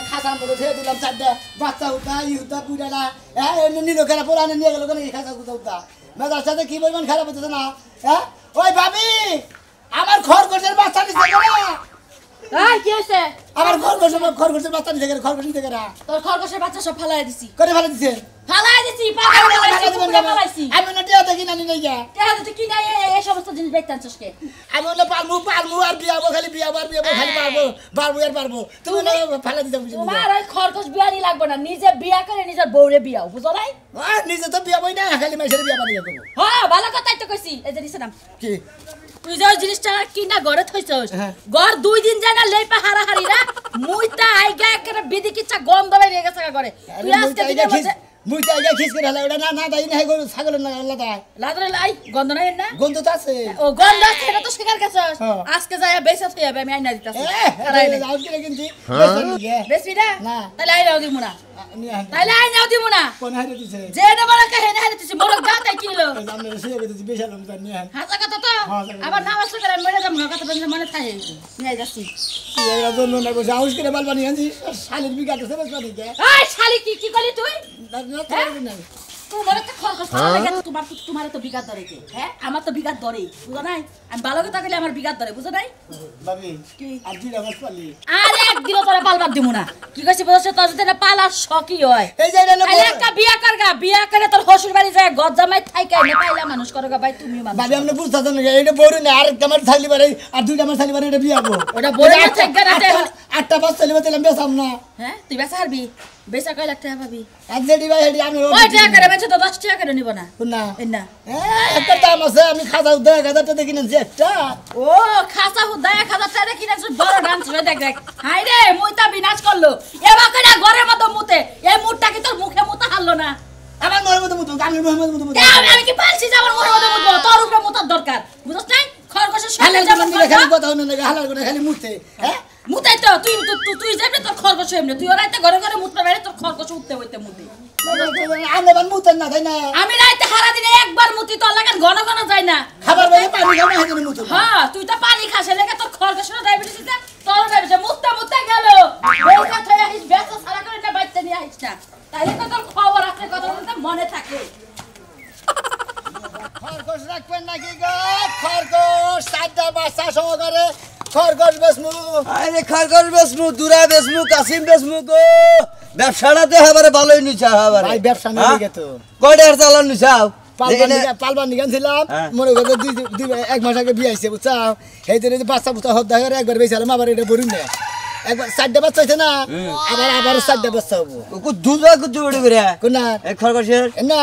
খাসার মধ্যে ছেড়ে দিলাম চারটা বাচ্চা উঠা ইহুদা বুড়ালা হ্যাঁ নিল কেনা পুরানো নিয়ে গেল কেন খাসা উঠা মেজার সাথে কি পরিমাণ খারাপ হচ্ছে না হ্যাঁ ওই ভাবি আমার খরগোশের বাচ্চা নিচ্ছে না এই কি হইছে আমার খরগোশের বাচ্চা নিচ্ছে কেন খরগোশ নিচ্ছে কেন তোর খরগোশের বাচ্চা সব ফালাই দিছি করে ফেলে দিচ্ছেন ফালাই দিছি পাগল ফালাইছি আমি না টিয়া দেখি না নিয়ে যা টেহা তো কি না এই সমস্ত জিনিস বেচতাছস কে আমি বলে পারমু আর বিয়াবো খালি বিয়াবো খালি পারবো তুমি না ফেলে দিতে বুঝি তোমার ওই খরগোশ বিয়ানি লাগবে না নিজে বিয়া করে নিজের বউরে বিয়াও বুঝো নাই নিজে তো বিয়াবই না খালি মাইশের বিয়া বানিয়ে দেবো হ্যাঁ ভালো কথাই তো কইছি এই যে নিছে নাম কি তুই যে জিনিসটা কিনা ঘরে থইছস ঘর 2 দিন যায় না লেপা হারাহারি না মুইতা আইগা করে বিধি কিচ্ছা গন্ধ বেরিয়ে গেছে ঘরে তুই আজকে দিনের মধ্যে মুইতা আইগা খিস করে হলা ওটা না তাই না গরু ছাগল না আলাদা লাদরে লাই গন্ধ নাই না গন্ধ তো আছে ও গন্ধ আছে এটা তো শিকার কাছস আজকে যায় বেসা থই যাবে আমি আইনা দিতাছি যাও কি কিনছি বেসবি না তাহলে আইনাও দিমু না তাহলে আইনাও দিমু না কোন হারে দিছে যে না বলা কে হেনা হারে দিছে মোরক দাও তাই কিনলো আমরা শুয়ে গেছি বেশালাম জানি হাসা কথা তো আবার নামাজ করে মরে যাম না কথা বন্ধ মনে থাকে নিয়ে যাচ্ছি এরা জন্য না গোসা হাউস করে বাল বানিয়ে আনছি শালির বিঘা তো সব বানিয়ে দে এই শালি কি করলি তুই না তোমার তো খরচ লাগে তোমার তো বিঘাত ধরে কে হ্যাঁ আমার তো বিঘাত ধরে বুঝো নাই আমি ভালো কথা কইলে আমার বিঘাত ধরে বুঝো নাই ভাবি কি আর দুইটা মাস পালি আরে একদিন তোরা পালবার দিমু না কি কইছিস বুঝছ তোর যদি না পালার শখই হয় এই যে এটা আরে একটা বিয়া করগা বিয়া করে তোর শ্বশুর বাড়ি যায় গজ্জামাই থাইকা না পাইলা মানুষ করগা ভাই তুমি মানুষ ভাবি আপনি বুঝতাছেন না এটা বড় না আর আমার থালি বারে আর দুইটা মাস থালি বারে এটা বিয়াবো ওটা বড় না থাইকা না আটটা বাস থালি বারে বেসাম না হ্যাঁ তুই বেচা হারবি বেচা কয় লাখ টাকা পাবি আর যেটি ভাই হেডি আমি ওই টাকা করে বেচে তো 10 টাকা করে নিব না না না একটা দাম আছে আমি খাজা 1000 টাকা দেখি না একটা ও খাসা হুদা 1000 টাকা কিনা বড় ডান্স হয়ে দেখ দেখ হাই রে মুইতা বিনাশ করলো এবা কইরা ঘরের মতো মুতে এই মুটটা কি তোর মুখে মুতা হারলো না আমার মনের মতো মুতো আমি মনের মতো মুতো আমি কি পালছি যে আমার মনের মতো মুতবো তোর উপরে মুতার দরকার বুঝছ নাই খরগোশের সাথে যেমন খালি কথা হলো না হালাল করে খালি মুতে হ্যাঁ মুতাই তো তুই যেমনি তোর খরগোশ এমনি তুই রাইতে ঘরে ঘরে মুততে বাইরে তোর খরগোশ উঠতে হইতে মুতে আমি মুতেন না তাই না আমি রাইতে সারা দিনে একবার মুতি তোর লাগান ঘন ঘন যায় না খাবার বাইরে পানি খাও না হেজে মুতো হ্যাঁ তুই তো পানি খাস লেগে তোর খরগোশের ডায়াবেটিস আছে তোর ডায়াবেটিস মুততে গেল বেকা থই আইস বেসা সারা করে না বাইতে নিয়ে আইস না তাইলে তো তোর খবর আছে কথা বলতে মনে থাকে খরগোশ রাখবেন নাকি গো খরগোশ সাতটা বাচ্চা সহকারে খরগোশ বেসমু আরে খরগোশ বেসমু দুরা বেসমু কাসিম বেসমু গো ব্যবসাটাতে হাবারে ভালোই নিছা হাবারে ভাই ব্যবসা নিয়ে গেতো কয়টার চালান নিছাও পালবার নিগানছিলাম মনে করে দুই এক মাস আগে বিয়ে আইছে বুঝছাও এই দিনে বাচ্চা বুচ্চা হত্যা করে একবার বেচালাম আবার এটা বলুন না একবার 4টা বাচ্চা হইছে না আবার 4টা বাচ্চা হবো দুধ কুচু বড়ি করে কোনা এক খরগোশের না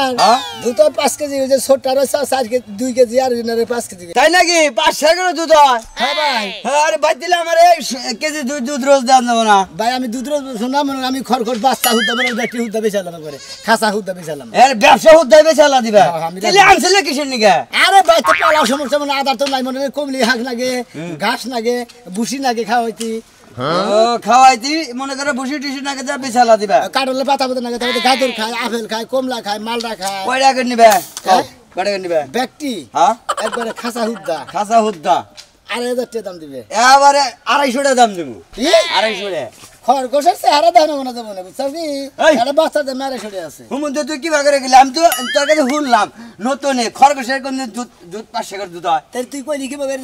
দুধ 5 কেজি হইছে ছোটটা রয়েছে 4 কেজি 2 কেজি আর 5 কেজি তাই নাকি 5 করে দুধ হয় হ্যাঁ ভাই আরে ভাই দিলে আমার 1 কেজি দুধ রোজ দাম দেবো না ভাই আমি দুধ রোজ শুনলাম আমি খরগোশ বাচ্চা হুদ্দা বলে ব্যাটি হুদ্দা বেচালাম করে খাসা হুদ্দা বেচালাম এর ব্যবসা উদ্ধার বেচালা দিবা তাহলে আনছিলে কিসের নিগা আরে ভাই তো পালা সমস্যা মানে আদার তো নাই মনে কমলি হাঁক লাগে ঘাস লাগে ভুসি লাগে খাওয়াইতি খাওয়াইতি মনে করে বসি টিসি নাকি যা বেচালা দিবা কাটলে পাতা পাতা নাকি তারপরে গাজর খায় আপেল খায় কমলা খায় মালটা খায় কয়টা করে নিবে কয়টা করে নিবে ব্যক্তি হ্যাঁ একবারে খাসা হুদ্দা খাসা হুদ্দা 2,500 টাকা দাম দিবে এবারে 250 টাকা দাম দেবো কি 250 টাকা খরগোশের চেহারা দেখানো মনে যাবো না বুঝছো কি একটা বাচ্চা দেয় 250 আছে হুমন্ত তুই কি ভাগে গেলি আমি তো তোর কাছে শুনলাম নতুন খরগোশের কোন দুধ 500 করে দুধ হয় তাই তুই কইলি কি ভাবে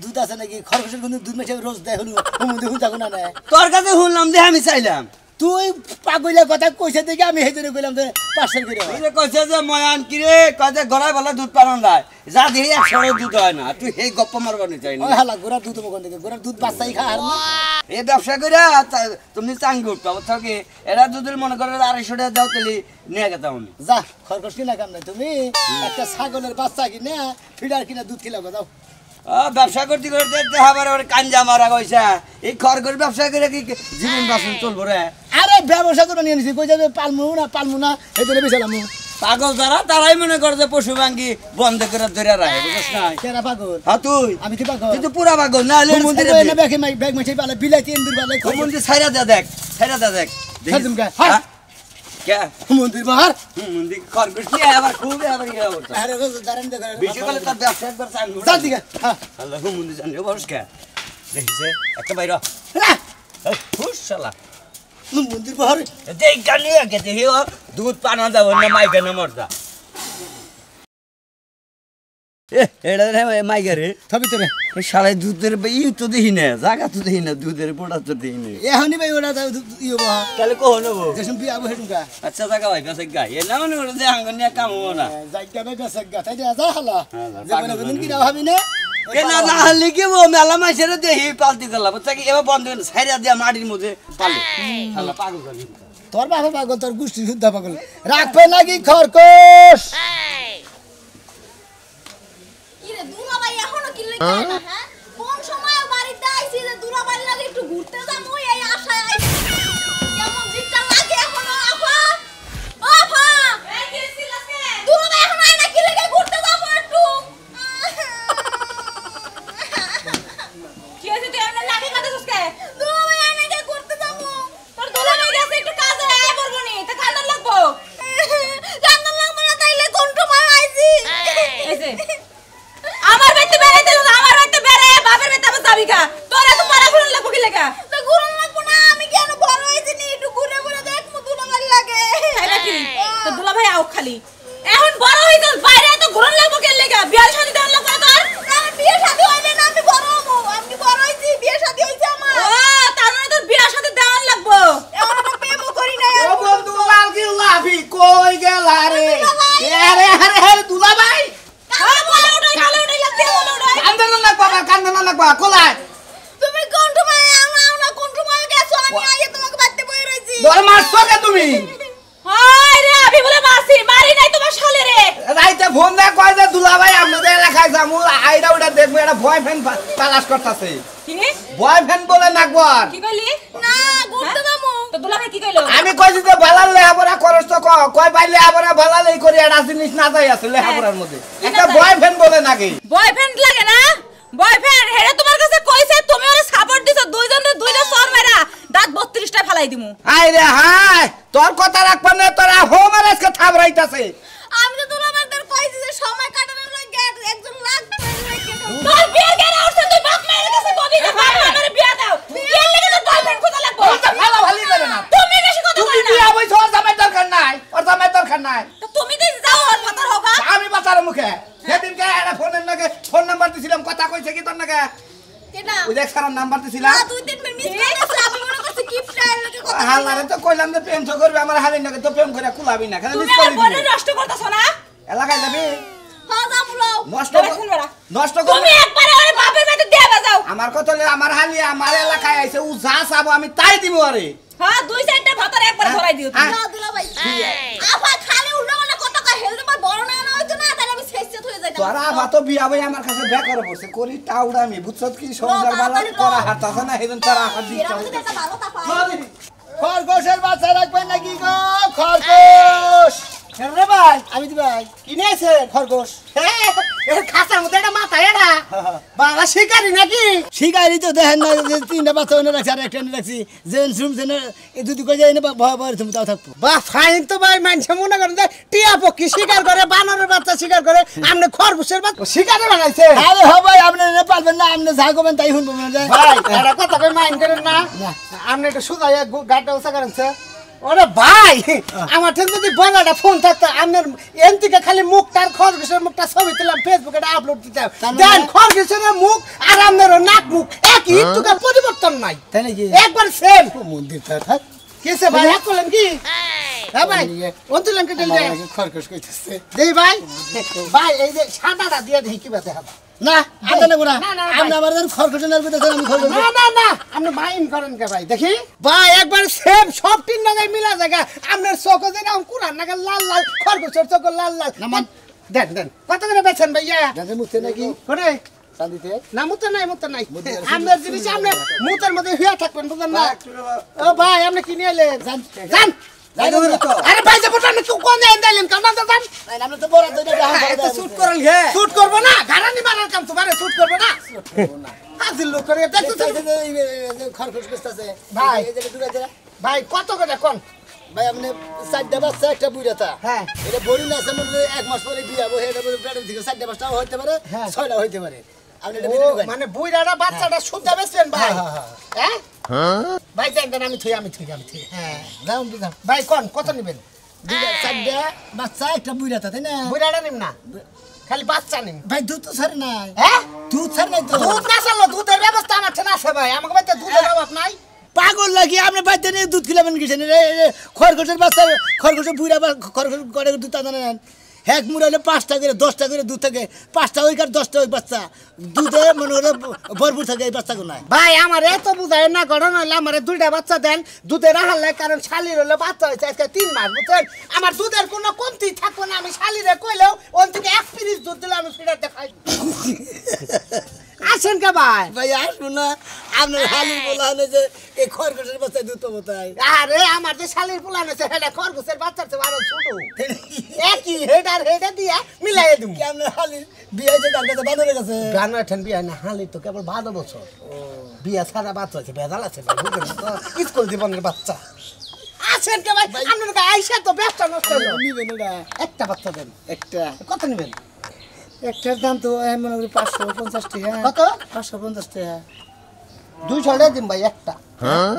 দুধ আছে নাকি খরগোশের কোন দুধ মেশে রোজ দেয় হলো হুমন্ত হুঁতা কোনা না তোর কাছে শুনলাম যে আমি চাইলাম তুই পাগলের কথা কইছে দেখি আমি সেইজন্য কইলাম যে 500 করে হয় কইছে যে ময়ান কি রে কইছে গড়াই বলা দুধ পালন যায় যা দেখি 100 দুধ হয় না তুই এই গপ্প মারবা নি চাই না ওই হালা গোরা দুধ মগন থেকে গোরা দুধ বাচ্চাই খা আর না এই ব্যবসা করে তুমি চাঙ্গি উঠবা থাকে এরা দুধের মনে করে 250 টাকা দাও তাহলে নিয়ে গেতাম আমি যা খরগোশ কিনা কাম নাই তুমি একটা ছাগলের বাচ্চা কিনে ফিডার কিনা দুধ খিলাও দাও ব্যবসা করতে করতে আবার ওর কাঞ্জা মারা গইছে এই খরগোশ ব্যবসা করে কি জীবন বাসন চলবো রে আরে ব্যবসা করে নিয়ে নিছি কই যাবে পালমু না এইজন্য বেচালাম পাগল যারা তারাই মনে করে যে পশু ভাঙ্গি বন্ধ করে ধরে রাখে বুঝছ না কেরা পাগল হ্যাঁ তুই আমি কি পাগল তুই তো পুরা পাগল না মন্দির না ব্যাগ মাইছে পালে বিলাইতে ইন্দুর পালে মন্দির ছাইরা দেখ হাজম কা হ্যাঁ কে মন্দির বাহার মন্দির খরগোশ নিয়ে আবার খুব আবার ইয়া করতে আরে দাঁড়ান দেখো বেশি করে তার ব্যবসা একবার চাঙ্গু চল দিকে হ্যাঁ আল্লাহ মন্দির জানলে বস কে দেখিছে একটা বাইরে না হুশ শালা মন্দির পাহাড়ে দেই কানি গেতে হিও দুধ পানা যাবো না মাইকে না মরদা এটা রে মাইকে রে থবি তোরে এই শালা দুধের ই তো দেখি না জায়গা তো দেখি না দুধের পোড়া তো দেখি না এখনই ভাই ওরা ইয়ে বা তাহলে কহ নেবো যেসব বিয়া বহে টুকা আচ্ছা জায়গা ভাই বেসে গাই এ না মনে করে যে আঙ্গনিয়া কাম হবো না জায়গা ভাই বেসে গা তাই যা হালা যে বলে কোন কি না ভাবি না এ না না হলে কি ও মেলা মাইছের দেখি পালতি করলা বুঝছা কি এবার বন্ধ করে ছাইরা দিয়া মাটির মধ্যে পালে শালা পাগল করে তোর বাবা পাগল তোর গুষ্টি শুদ্ধ পাগল রাখবে নাকি খরকোশ কিরে দুলাভাই এখনো কি লাগা না হ্যাঁ কোন সময় বাড়িতে আইছি যে দুলাভাই লাগে একটু ঘুরতে যাবো এই আশায় আইছি কেমন জিটটা লাগে এখনো আফা ও আফা এই কি ছিলাসে দুলাভাই এখনো আইনা কি লাগে ঘুরতে যাবো একটু কি হইছে তুই এমন লাগে কাঁদছিস কে দুলাভাই আইনা কি ঘুরতে যাবো তোর দুলাভাই গেছে একটু কাজে আয় বলবো নি তা কান্দন লাগবো কান্দন লাগবে না তাইলে কোন সময় আইছি এইছে আমার বাইতে বেড়াইতে আমার বাইতে বেড়ে বাবার বাইতে আবার যাবি কা তোর এত মারা ঘুরন লাগবো কি লাগা তো ঘুরন লাগবো না আমি কেন বড় হইছি নি একটু ঘুরে ঘুরে দেখমু দুলাভাই লাগে তাই নাকি তো দুলাভাই আও খালি এখন বড় হই গেল বাইরে তো ঘুরন লাগবো কি লাগা বিয়ার শাদী দেন লাগবো তোর আমার বিয়ে শাদী হইবে না আমি বড় হবো আমি বড় হইছি বিয়ে শাদী হইছে আমার ও তার মানে তোর বিয়ার সাথে দেওয়ান লাগবো এখন আমি প্রেমও করি না ও বন্ধু লাল কি লাভি কই গেলা রে আরে আরে আরে দুলাভাই কান্দন লাগবা কোলায় তুমি কোন সময় আও না কোন সময় গেছো আমি আইয়ে তোমাকে বাড়তে বই রইছি ধর মারছো কে তুমি হায় রে আমি বলে মাসি মারি নাই তোমার শালে রে রাইতে ফোন দে কয় যে দুলাভাই আপনাদের এলাকায় যামু আইরা ওটা দেখবো এটা বয়ফ্রেন্ড তালাশ করতেছে কি বয়ফ্রেন্ড বলে নাকবার কি কইলি না ঘুরতে যাবো তো দুলাভাই কি কইলো আমি কইছি যে ভালাল লেহাপড়া করস তো কয় ভাই লেহাপড়া ভালালেই করি একটা জিনিস না যাই আছে লেহাপড়ার মধ্যে একটা বয়ফ্রেন্ড বলে নাকি বয়ফ্রেন্ড লাগে না বয়ফ্রেন্ড হেরে তোমার কাছে কইছে তুমি ওরে সাপোর্ট দিছো দুইজনের দুইটা সর মেরা দাঁত 32টা ফেলাই দিমু হাই রে হাই তোর কথা রাখবা না তোরা হোমার আজকে থাবরাইতাছে আমি তো দুলাভাইদের কইছি যে সময় কাটানোর লাগে একজন লাগবে তোর বিয়ের কেন উঠছে তুই বাপ মায়ের কাছে কবি যে বাপ আমারে বিয়া দাও বিয়ের লাগি তো বয়ফ্রেন্ড খোঁজা লাগবো ভালো ভালোই করে না তুমি বেশি কথা তুমি বল না বিয়া বইছ ওর জামাই দরকার নাই ওর জামাই দরকার নাই তো তুমি তো যাও ওর ফাতার হোগা আমি বাতার মুখে সেদিনকে একটা ফোনের নাকি ফোন নাম্বার দিছিলাম কথা কইছে কি তোর নাকি কেনা ওই দেখ সারা নাম্বার দিছিলাম দুই তিন মিনিট মিস করে গেছে আমি মনে করছি গিফট লাগে কথা হালারে তো কইলাম যে প্রেম তো করবে আমার হালির নাকি তো প্রেম করে কুলাবি না খালি তুমি মিস আমার করে বোনের দিবি নষ্ট করতেছ না এলাকায় যাবি হ্যাঁ যাবো নষ্ট বেড়া শুন বেড়া নষ্ট তুমি করবি একবারে ওরে বাপের বাড়িতে দিয়ে বাজাও আমার কথা হলে আমার হালি আমার এলাকায় আইছে ও যা চাবো আমি তাই দিব আরে হ্যাঁ দুই সাইডটা ভাতার একবারে ধরাই দিও তুমি না দুলাভাই আপা খালি উল্টা পাল্টা কথা কয় হেলতে পার বড় না না হইতো না তাহলে আমি শেষ হয়ে যাইতাম তোরা ভাতো বিয়া ভাই আমার কাছে ব্যাক করে বসে করি টাউডা আমি বুঝছত কি সংসার বালা করা হাত আছে না হেদিন তারা হাত দিতে এর মধ্যে একটা ভালো তাপা খরগোশের বাচ্চা রাখবেন নাকি গো খরগোশ রে ভাই আমি দি ভাই কিনে আছে খরগোশ এর খাসার মধ্যে একটা মাথা এডা বাবা শিকারি নাকি শিকারি তো দেখেন না যে তিনটা বাচ্চা এনে রাখছি আর একটা এনে রাখছি জেন সুম জেনে এই দুটি কই যায় না ভয় ভয় তুমি তাও থাকবো বাহ ফাইন তো ভাই মানছে মনে করেন যে টিয়া পক্ষী শিকার করে বানরের বাচ্চা শিকার করে আমনে খরগোশের বাচ্চা শিকারে বানাইছে আরে হ ভাই আপনি না পারবেন না আপনি যা করবেন তাই শুনবো না ভাই এটা কথা কই মাইন্ড করেন না আমনে একটু সুদাইয়া গাটা উসা করেন ওরে ভাই আমার ঠিক যদি বলাটা ফোন থাকতো আপনার এন থেকে খালি মুখটার খরগোশের মুখটা ছবি তুললাম ফেসবুকে আপলোড দিতাম দেন খরগোশের মুখ আর আপনার নাক মুখ একই একটুকার পরিবর্তন নাই তাই নাকি একবার সেম মন্দির থাক কেসে ভাই এক করলেন কি হ্যাঁ ভাই অন্তুলেন কে দিলে খরগোশ কইতেছে দেই ভাই ভাই এই যে সাদাটা দিয়ে দেখি কি বাতে হবে না আদা নেব না না, না, আপনি ভাই। আমার খরগোশ নার কইতেছেন আমি খরগোশ না না না আপনি মাইন্ড করেন কে ভাই দেখি ভাই একবার সেম সব তিন নাগায় মিলা জায়গা আপনার চোখ যেন কুরান নাগাল লাল লাল খরগোশের চোখ লাল লাল দেন দেন কত করে বেচেন ভাইয়া গাছে মুখতে নাকি করে চান্দিতে না মুতে নাই আপনার জিনিস আপনি মুতের মধ্যে হইয়া থাকবেন বুঝলেন না ও ভাই আপনি কিনে এলেন যান যান আরে ভাই যে বলছেন কি কোন দেন দিলেন কারণ না যান আপনি তো বড় দুইটা ডাহাম করে শুট করেন হে শুট করব না গারানি মারার কাম তো মানে শুট করব না হাজির লোক করে দেখতে খরগোশ কইতেছে ভাই। এই যে দুইটা ভাই কত করে কোন ভাই আপনি চারটা বাচ্চা একটা বুড়াতা হ্যাঁ। এটা বড়ি না আছে মনে এক মাস পরে বিয়ে হবো এটা পেটের থেকে চারটা বাচ্চাও হইতে পারে হ্যাঁ। ছয়টা হইতে পারে আপনি এটা ও বিক্রি করেন। মানে বুইড়াটা বাচ্চাটা শুদ্ধা বেচবেন ভাই হ্যাঁ ভাই দেন আমি থুই হ্যাঁ দাম দিলাম ভাই কোন কত নেবেন দুইটা চারটা বাচ্চা একটা বুইড়া তাই না বুইড়াটা নিম না খালি বাচ্চা নিম ভাই দুধ তো ছাড়ে নাই হ্যাঁ দুধ ছাড়ে নাই তো দুধ না চালো দুধের ব্যবস্থা আমার ঠেনা আছে ভাই আমাকে বাড়িতে দুধের অভাব নাই পাগল লাগি আপনি বাড়িতে নিয়ে দুধ খিলাবেন কিসেন খরগোশের বাচ্চা খরগোশের বুইড়া বা খরগোশ করে দুধ টানা নেন এক মুড়ে হলে 5টা করে 10টা করে দুধ থাকে 5টা ওই কার 10টা ওই বাচ্চা দুধে মনে করে ভরপুর থাকে এই বাচ্চাগুলো নাই ভাই আমার এত বুঝায় না ঘটনা হলে আমার দুইটা বাচ্চা দেন দুধে রাখালে কারণ শালির হলে বাচ্চা হয়েছে আজকে 3 মাস বুঝছেন আমার দুধের কোনো কমতি থাকবো না আমি শালিরে কইলেও ওর থেকে 1 পিরিচ দুধ দিলে আমি সেটা দেখাই আসেন কে ভাই ভাই আসুন না আপনার হালির বলা হলে যে এই খরগোশের বাচ্চায় দুধ পাবো তাই আরে আমার যে শালির পোলান আছে সেটা খরগোশের বাচ্চার চেয়ে আরো ছোট একই হেডা দিয়া মিলাই দিম কি আপনার হালির বিয়ে হয়েছে তার কাছে বাঁধরে গেছে গান ঠেন বিয়া না হালি তো কেবল 12 বছর বিয়া সারা বাচ্চা আছে বেজাল আছে স্কুল জীবনের বাচ্চা আসেন কে ভাই আপনার আইসা তো ব্যবসা নষ্ট হলো নিবেন এটা একটা বাচ্চা দেন একটা কত নেবেন একটার দাম তো মনে করি 550 টাকা কত 550 টাকা 200 টাকা দিন ভাই একটা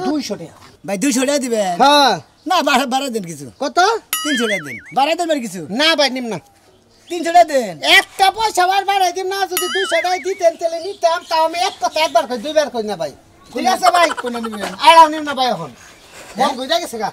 200 টাকা ভাই 200 টাকা দিবেন হ্যাঁ না বাড়া দেন কিছু কত 300 টাকা দেন বাড়াই দেন কিছু না ভাই নিম না 300 টাকা দেন একটা পয়সা বার বাড়াই দিম না যদি 200 টাকা দিতেন তাহলে নিতাম তাও আমি এক কথা একবার কই দুইবার কই না ভাই ঠিক আছে ভাই কোন নিবেন আড়াও নিম না ভাই এখন মন কইরা গেছে গা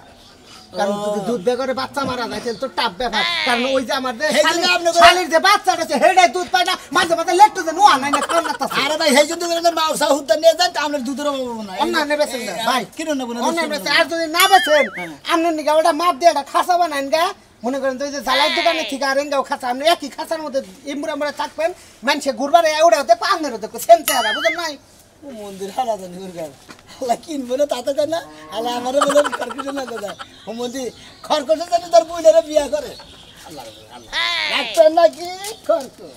কারণ যদি দুধ বেগরে বাচ্চা মারা যায় তাহলে তো টাপ ব্যাপার কারণ ওই যে আমার এই জন্য আপনি করে- শালির যে বাচ্চাটা আছে হেডাই দুধ পায় না মাঝে মাঝে লেট্টু যে নোয়া নাই না কারণ না আরে ভাই সেই জন্য করে মাউসা হুদ্দা নিয়ে যান আপনার দুধের অভাব হবে না অন্য নেবেছেন না ভাই কিনুন না অন্য নেবেছেন আর যদি না বেছেন আপনার নিগা ওটা মাপ দিয়ে একটা খাসা বানাইন গা মনে করেন তো ওই যে জ্বালাই দোকানে থেকে আর এঙ্গাও খাসা আপনি একই খাসার মধ্যে ইমরা আমরা থাকবেন মানুষে ঘুরবার ওটা হতে পাঙ্গের হতে সেম চেহারা বুঝেন নাই মন্দির হারা জানি গুরগার আল্লাহ কিনবো না তাতে কেন আল্লাহ আমারও বলে খরগোশ না দাদা ও মন্দির খরগোশের জানি তার বইলেরা বিয়া করে আল্লাহ রাখবেন নাকি খরগোশ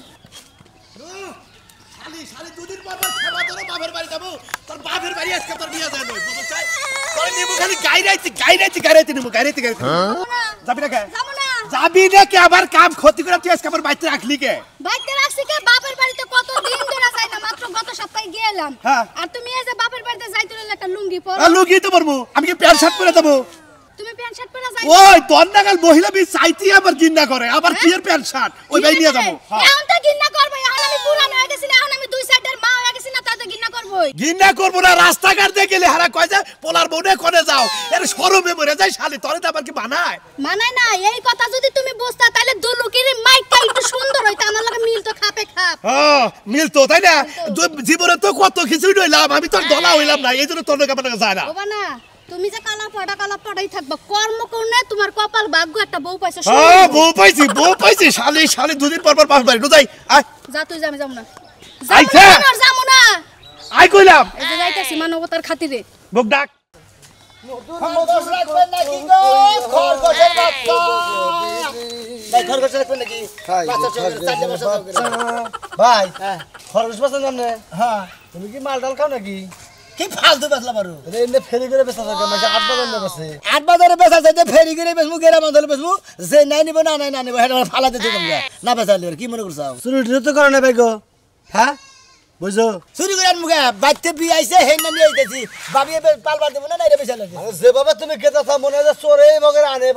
শালি দুদিন পর পর খাবার ধরে বাপের বাড়ি যাবো তোর বাপের বাড়ি আজকে তোর বিয়ে যায় নয় বুঝছ চাই তোর নিবু খালি গাইরাইতে নিবু গাইরাইতে যাবি না কে যাবো না যাবি না কে আবার কাম ক্ষতি করে তুই আজকে আমার বাড়িতে রাখলি কে বাইতে রাখছি কে বাপের বাড়িতে কত দিন ধরে যাই না মাত্র গত সপ্তাহে গেলাম হ্যাঁ। আর তুমি এই যে বাপের বাড়িতে যাইতে হলে একটা লুঙ্গি পরো লুকিয়ে তো পারবো আমি কি প্যান্ট শার্ট পরে যাবো তুমি প্যান্ট শার্ট পরে যাই ওই তোর নাগাল মহিলা বি চাইতে আবার গিন্না করে আবার কি এর প্যান্ট শার্ট ওই ভাই নিয়ে যাবো এখন তো গিন্না করব এখন আমি পুরান হয়ে গেছি না এখন আমি দুই সাইডের মা হয়ে গেছি না তাতে গিন্না করবই গিন্না করবো না রাস্তাঘাট দিয়ে গেলে হারা কয় যায় পোলার বউনে কোনে যাও এর শরমে মরে যায় শালি তোরে তো আবার কি বানায় মানায় না এই কথা যদি তুমি বুঝতা তাহলে দুলুকির মাইকটা একটু সুন্দর হইতো আমার লগে মিল তো খাপে খাপ মিল তো তাই না জীবনে তো কত কিছুই নইলাম আমি তোর দলা হইলাম না এই জন্য তোর লোক আমার যায় না বাবা না তুমি যে কালা পড়াই থাকবা কর্ম করনে তোমার কপাল ভাগ্য একটা বউ পাইছো বউ পাইছি শালি দুদিন পর পর পাশ বাড়ি যাই আয় যা তুই যাবি যাবো না আইছা। যাবো না আয় কইলাম এই যে যাইতাছি মানবতার খাতিরে বুক ডাক খরগোশ রাখবেন নাকি গো খরগোশের বাচ্চা ভাই খরগোশ রাখবেন নাকি বাচ্চা চারটে বাচ্চা ভাই হ্যাঁ খরচ বাঁচা জানে হ্যাঁ তুমি কি মাল ডাল খাও নাকি কি ফালতু বেচলা পারো এনে ফেরি করে বেচা থাকে মানে 8 বাজার না বেচে 8 বাজারে বেচা চাইতে ফেরি করে বেচমু গেরা বাঁধলে বেচমু যে নাই নিব না নিব হেটা ফালাতে দিতে তোমরা না বেচালে কি মনে করছাও চুরি তো করে না ভাই গো হ্যাঁ বুঝছো চুরি করে মুখে বাইতে বিয়ে আইছে হেই না নিয়ে আইতেছি ভাবি পালবার দেব না এটা বেচা লাগে যেভাবে তুমি কেতা মনে হয় চোরে বগের আনে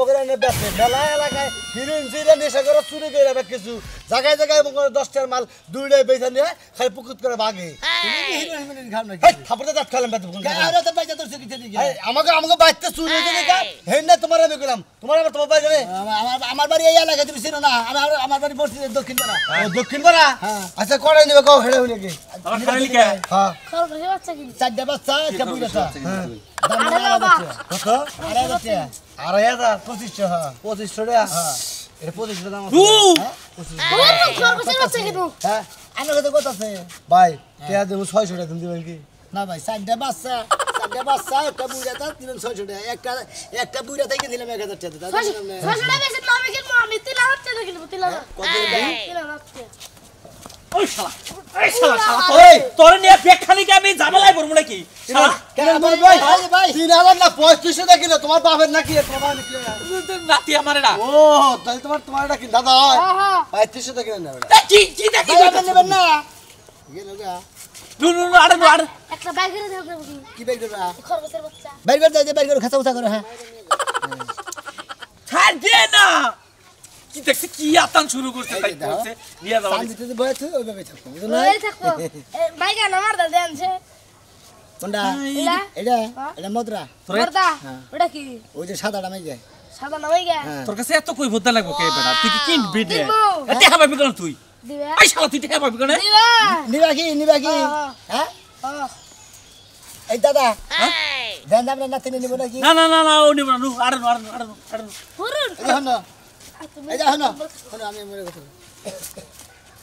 বেচে মেলা এলাকায় হিরোইন চিরে নেশা করে চুরি করে রাখে কিছু জায়গায় জায়গায় 10টার মাল দুইটাই বেচা নিয়ে খালি পুকুত করে ভাগে তুমি কি হিরো হিরোইন খাও নাকি থাপড়ে দাঁত খালাম বেতন আরে তো বাইতে তোর চুরি থেকে আমাকে বাইতে চুরি হয়ে গেছে হেই না তোমার আমি গেলাম তোমার আবার তোমার বাইরে আমার বাড়ি এই এলাকায় তুমি চিনো না আমার বাড়ি পড়ছি দক্ষিণ পাড়া দক্ষিণ পাড়া আচ্ছা কড়াই নিবে কও হেড়ে হইলে কি আমার খালি কে হ্যাঁ খরগোশের বাচ্চা কিনছি চারটা বাচ্চা একটা বুড়াটা দাম আরে বাবা কত 2,500 2,500 2500 হ্যাঁ 2500 টাকা হ্যাঁ এটা 2500 দাম আছে খরগোশের বাচ্চা কিনবো হ্যাঁ আমার কাছে কত আছে ভাই টিয়া দেবো 600 টাকা তুমি দিবেন কি না ভাই চারটা বাচ্চা একটা বুড়াটা দিলেন 600 টাকা একটা বুড়া থেকে দিলাম 1000 টাকা দাদা ছয়শো টাকা বেশি তো আমি কিনবো আমি 3,000 টাকা কিনবো 3,000 ওই শালা ওই তোর নিয়ে বেখানিকে আমি ঝামেলায় পড়বো নাকি শালা কেন ভাই ভাই 3000 না 3500 টাকা কিলো তোমার বাপের নাকি তোমার নাকি নাতি আমারে না ও তাহলে তোমার এটা কি দাদা হ্যাঁ 3500 টাকা কিলো না কি কি দেখি ভাই আপনি নেবেন না গেল গা নু নু নু, আরে নু আরে একটা বাইক করে দাও কি কি বের করবা খরগোশের বাচ্চা বের করে দে বের করে খাতা উঠা করে হ্যাঁ ছাড় দে না কি দেখছিস কি আতান শুরু করছে তাই করছে নিয়ে যাও সান দিতে বয়স ওইভাবে থাকো বুঝো না ওই থাকো বাইক আমার দাদা আনছে কোনটা এলা এটা এটা মদরা বর্দা ওটা কি ওই যে সাদাটা মাই যায় সাদা নামাই গা তোর কাছে এত কই ভোদা লাগবো কে বেটা তুই কি কিনবি রে দিব। এতে হবে কেন তুই দিবা আই শালা তুই টেকা পাবি কেন দিবা নিবা কি হ্যাঁ হ্যাঁ এই দাদা দেন দাম না তিনে নিব নাকি না না না না ও নিব না নু আরে নু আরে নু আরে নু আরে নু হুরুর এই হন এই যা হন হন আমি মরে কথা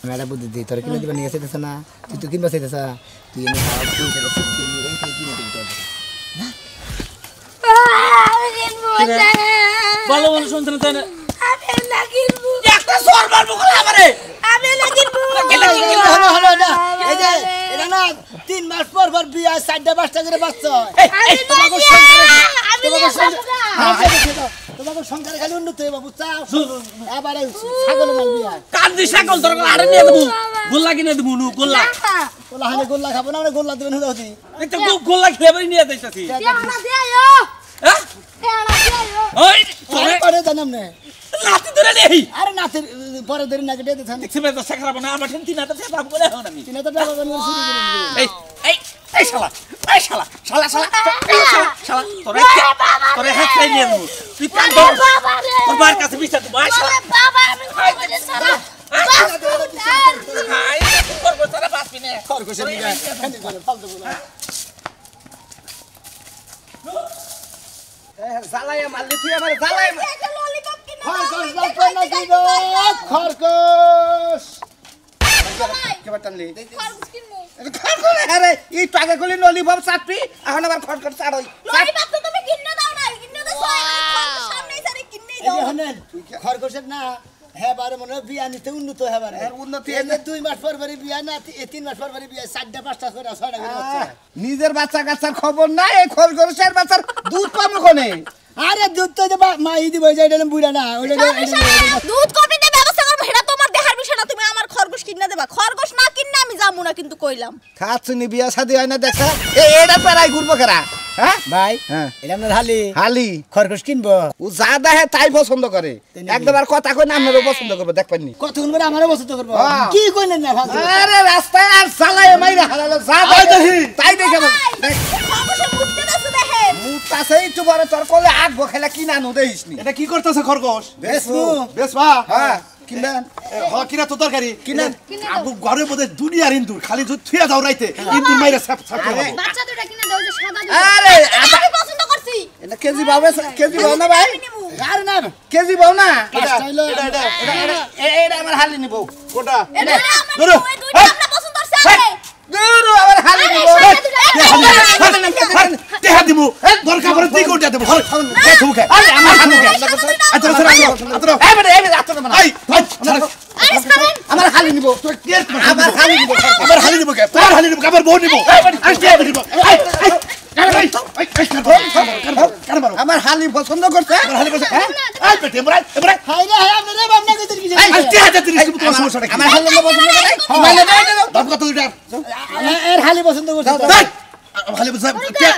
মেলা বুদ্ধি দি তোর কিনে দিবা নিয়ে আসতেছ না তুই তো কিনবা চাইতেছ তুই এনে খাওয়া তুই সেটা শিখতে নিয়ে এই কিনে দিবি তোর আমি কিনবো না ভালো ভালো শুনতে না তাই না আমি না কিনবো একটা সর মারবো করে আমারে আমি না কিনবো হন হন না এই যে এটা না 3 মাস পর পর বিয়া 4টা 5টা করে বাচ্চা হয় আমি তোমাকে না সংসারে আমি তোমাকে সংসারে খালি উন্নত হইবা বুঝছা এবারে ছাগল মাল বিয়া কান্দি ছাগল তোর আরে নিয়ে দেবো গোল্লা কিনে দেবো নু গোল্লা ওলা হালে গোল্লা খাবো না আমরা গোল্লা দিবেন হুদাহুদি একটা গোল্লা খেয়ে নিয়ে যাইতাছি দেওনা দেয়ো হ্যাঁ দেওনা দেয়ো ওই তোরে পরে জানাম না লাতি ধরে নেই আরে নাতের পরে দেরি না কেটে দিতেন দেখছিস তো সাকরা বানা আমার ঠেন তিনাটা সে ভাব করে এখন আমি তিন হাজার টাকা করে শুরু করে দিবেন এই এই এই শালা এই শালা শালা শালা এই শালা শালা তোরে হাত চাই নিয়ে দেবো তুই কান ধর তোর মার কাছে বিচার দেবো আয় শালা বাবা আমি কইবো সারা আয় তুই করবো সারা বাসবি না খরগোশের নিগা খানি করে ফালতু বলা জ্বালাইয়া মারলি তুই আমার জ্বালাই একটা ললিপপ কিনে খরগোশ লাগবে না দিবে খরগোশ কেবার টানলি খরগোশ কিনবো খড়খড় আরে এই টাকা কলি ললিপপ চাপি এখন আবার খড়খড় চাড়ই ললিপপ তো তুমি কিনে দাও না কিনে দাও খরগোশ সামনে সারি কিনে এই দাও যে হনেন খরগোশের না হ্যাঁ বারে মনে হয় বিয়া নিতে উন্নত হ্যাঁ বারে উন্নতি এনে 2 মাস পর পরে বিয়া না 3 মাস পর পরে বিয়া 4টা 5টা করে 6টা করে বাচ্চা নিজের বাচ্চা কাচ্চার খবর নাই এই খরগোশের বাচ্চার দুধ পাবো কোনে আরে দুধ তো যে মা ইদি বই যায় এটা বুড়া না ওটা দুধ কপি দে ব্যবস্থা করব হেডা তোমার দেহার বিষয় না তুমি আমার খরগোশ কিনে দেবা খরগোশ না কিনে আমি যাবো না কিন্তু কইলাম খাচ্ছুনি বিয়া শাদি হয় না দেখা এটা পেরাই ঘুরবো কেরা হ্যাঁ ভাই হ্যাঁ এটা আপনার হালি হালি খরগোশ কিনবো ও যা দেখে তাই পছন্দ করে একবার কথা কই না আপনারও পছন্দ করবো দেখ পাননি কতক্ষণ করে আমারও পছন্দ করবো হ্যাঁ। কি কইলেন না ফালতু আরে রাস্তায় আর চালাই মাইরা হালালো যা দেখি তাই দেখে দেখ খরগোশের মুখতে দাও দেখে মুখ আছে একটু বড় তোর কলে আটবো খেলা কি না নো দেখিসনি এটা কি করতেছে খরগোশ বেশমু বেসবা হ্যাঁ কিনবেন হ কিনা তো তরকারি কিনেন আবু ঘরের মধ্যে দুনিয়ার ইন্দুর খালি যদি থুয়া দাও রাইতে ইন্দুর মাইরা সাপ সাপ আরে, বাচ্চা দুটো কিনে দাও যে সাদা আরে আমি পছন্দ করছি এটা কেজি বাবু কেজি বাবু না ভাই আর না কেজি বাবু না পাঁচটা হইলো এটা আমার হালি নিব কোটা এটা ধরো। আমরা দুইটা আমরা পছন্দ করছি আরে দূর আমার হালি নিব দেহা দিমু দরকার পড়ে তুই কোটা দেবো দেখো কে আরে আমার হালি আতরা আতরা আতরা এই বেটা এই বেটা আতো না আই আরে সারেন আমার হালি নিব তোর কে আমার হালি নিব আবার হালি নিব কে তোমার হালি নিব আবার বউ নিব আই কে নিব আই আই কার মারো আমার হালি পছন্দ করছে আমার হালি বসে আই বেটে এবারে এবারে হাই রে হাই আপনি রে বামনা কইতে কি আই কে হাতে তুই তোমার সমস্যা কি আমার হালি পছন্দ করে মানে দাম কত দুইটার এর হালি পছন্দ করছে হালি বসে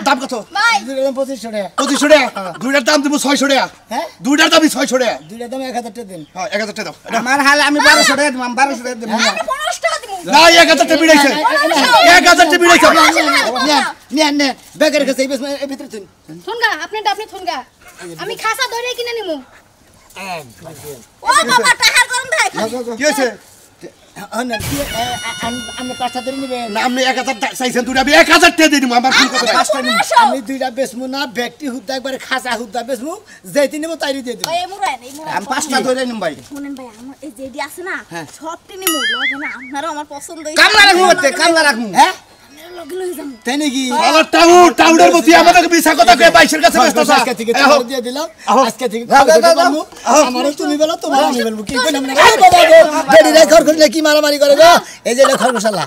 দাম কত ভাই 2500 টাকা 2500 টাকা দুইটার দাম দিব 600 টাকা হ্যাঁ দুইটার দামই 600 টাকা দুইটা দাম 1000 টাকা দিন হ্যাঁ 1000 টাকা দাও আমার হালি আমি 1200 টাকা দিলাম 1200 টাকা দিলাম আমি 15 টাকা দিমু না 1000 টাকা বিড়াইছে 1000 টাকা বিড়াইছে নেন নেন বেকার কাছে এই ভিতরে তুই থুনগা আপনি থুনগা আমি খাসা ধরে কিনে নিমু ও বাবা টাকার গরম দেখ কি হইছে না কি আপনি পাঁচটা ধরে নেবেন না আপনি 1000 চাইছেন দুইটা আমি 1000 টাকা দিয়ে দিমু আমার ভুল কথা পাঁচটা নিব আমি দুইটা বেচমু না ব্যক্তি হুদ্দা একবারে খাসা হুদ্দা বেচমু যেটি নেব তাইরি দিয়ে দেব ওই মুরাই এই মুরাই আমি পাঁচটা ধরে নিম ভাই শুনেন ভাই আমার এই জেডি আছে না সবটি নিমু লগে না আপনারও আমার পছন্দ হইছে কামলা রাখমু ওতে কামলা রাখমু হ্যাঁ লগে লই যামু তাই নাকি আমার টাউনের মধ্যে আমাদেরকে মিছা কথা কয়ে 22 এর কাছে ব্যস্ত আজকে থেকে টাকা দিয়ে দিলাম আজকে থেকে আমারও তুমি বলো তোমার আমি বলবো কি কইলাম না বাবা গো বেড়ি রে খরগোশ কি মারামারি করে গো এই যে খরগোশালা